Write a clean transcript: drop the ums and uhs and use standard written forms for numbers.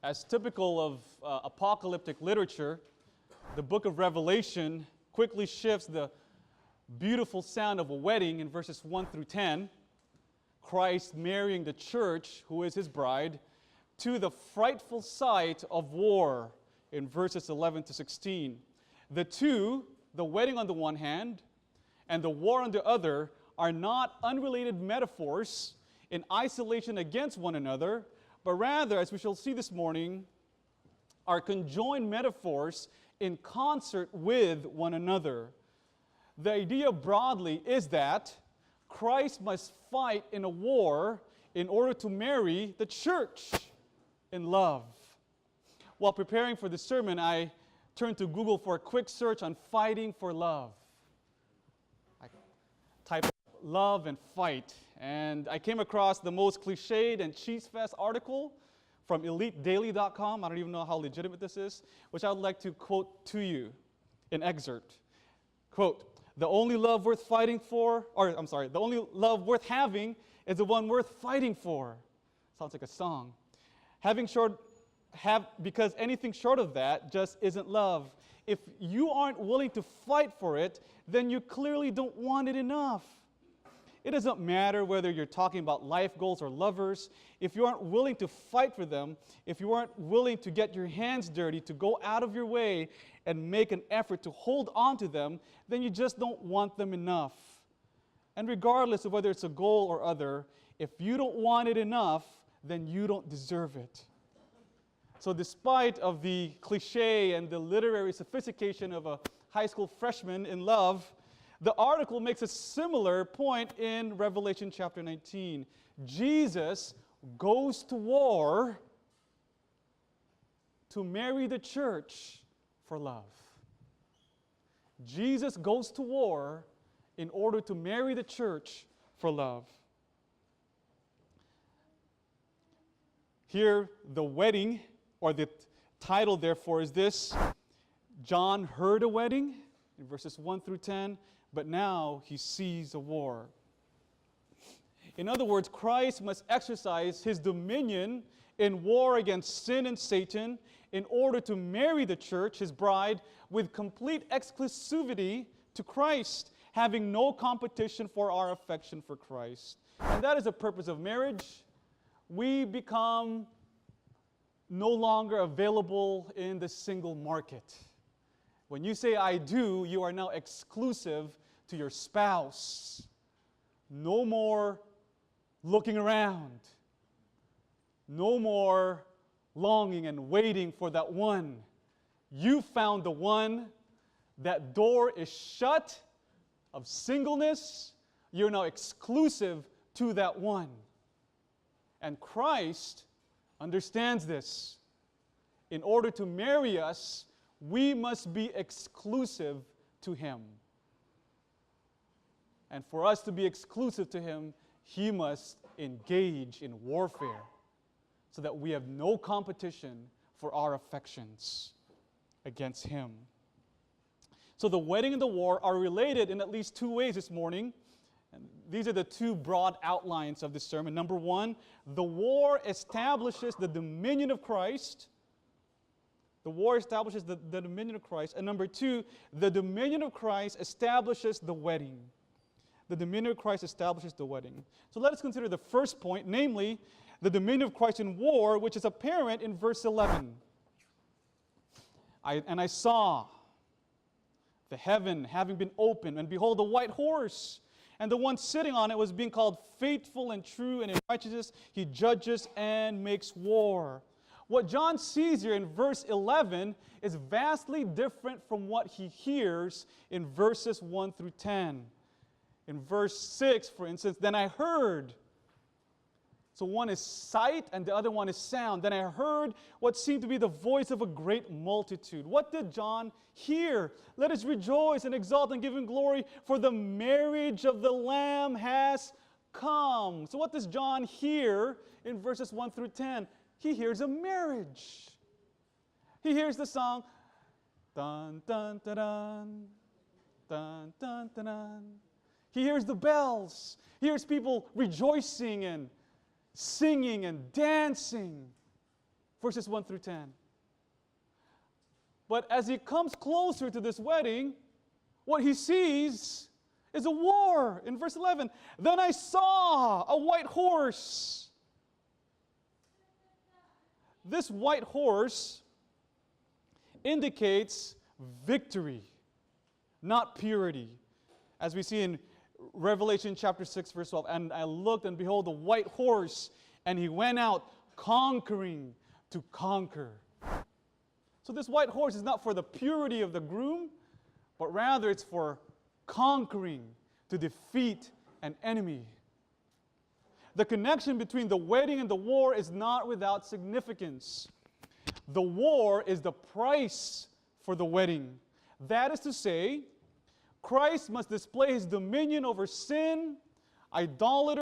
As typical of apocalyptic literature, the book of Revelation quickly shifts the beautiful sound of a wedding in verses 1 through 10, Christ marrying the church, who is his bride, to the frightful sight of war in verses 11 to 16. The two, the wedding on the one hand and the war on the other, are not unrelated metaphors in isolation against one another, but rather, as we shall see this morning, are conjoined metaphors in concert with one another. The idea broadly is that Christ must fight in a war in order to marry the church in love. While preparing for this sermon, I turned to Google for a quick search on fighting for love. I typed love and fight, and I came across the most cliched and cheese-fest article from EliteDaily.com. I don't even know how legitimate this is, which I would like to quote to you, an excerpt. Quote, the only love worth fighting for, the only love worth having is the one worth fighting for. Sounds like a song. Because anything short of that just isn't love. If you aren't willing to fight for it, then you clearly don't want it enough. It doesn't matter whether you're talking about life goals or lovers. If you aren't willing to fight for them, if you aren't willing to get your hands dirty, to go out of your way and make an effort to hold on to them, then you just don't want them enough. And regardless of whether it's a goal or other, if you don't want it enough, then you don't deserve it. So despite of the cliche and the literary sophistication of a high school freshman in love, the article makes a similar point in Revelation chapter 19. Jesus goes to war to marry the church for love. Jesus goes to war in order to marry the church for love. Here, the wedding, or the title therefore is this: John heard a wedding, in verses 1 through 10, but now he sees a war. In other words, Christ must exercise his dominion in war against sin and Satan in order to marry the church, his bride, with complete exclusivity to Christ, having no competition for our affection for Christ. And that is the purpose of marriage. We become no longer available in the single market. When you say I do, you are now exclusive to your spouse. No more looking around. No more longing and waiting for that one. You found the one. That door is shut of singleness. You're now exclusive to that one. And Christ understands this. In order to marry us, we must be exclusive to him. And for us to be exclusive to him, he must engage in warfare so that we have no competition for our affections against him. So the wedding and the war are related in at least two ways this morning. And these are the two broad outlines of this sermon. Number one, the war establishes the dominion of Christ. The war establishes the dominion of Christ. And number two, the dominion of Christ establishes the wedding. The dominion of Christ establishes the wedding. So let us consider the first point, namely, the dominion of Christ in war, which is apparent in verse 11. I saw the heaven having been opened, and behold, a white horse. And the one sitting on it was being called faithful and true, and in righteousness he judges and makes war. What John sees here in verse 11 is vastly different from what he hears in verses 1 through 10. In verse 6, for instance, then I heard. So one is sight and the other one is sound. Then I heard what seemed to be the voice of a great multitude. What did John hear? Let us rejoice and exult and give him glory, for the marriage of the Lamb has come. So what does John hear in verses 1 through 10? He hears a marriage. He hears the song, dun dun dun dun, dun dun dun dun. He hears the bells. He hears people rejoicing and singing and dancing. verses 1 through 10. But as he comes closer to this wedding, what he sees is a war. In verse 11, then I saw a white horse. This white horse indicates victory, not purity. As we see in Revelation chapter 6, verse 12, and I looked, and behold, a white horse, and he went out conquering to conquer. So this white horse is not for the purity of the groom, but rather it's for conquering, to defeat an enemy. The connection between the wedding and the war is not without significance. The war is the price for the wedding. That is to say, Christ must display his dominion over sin, idolatry,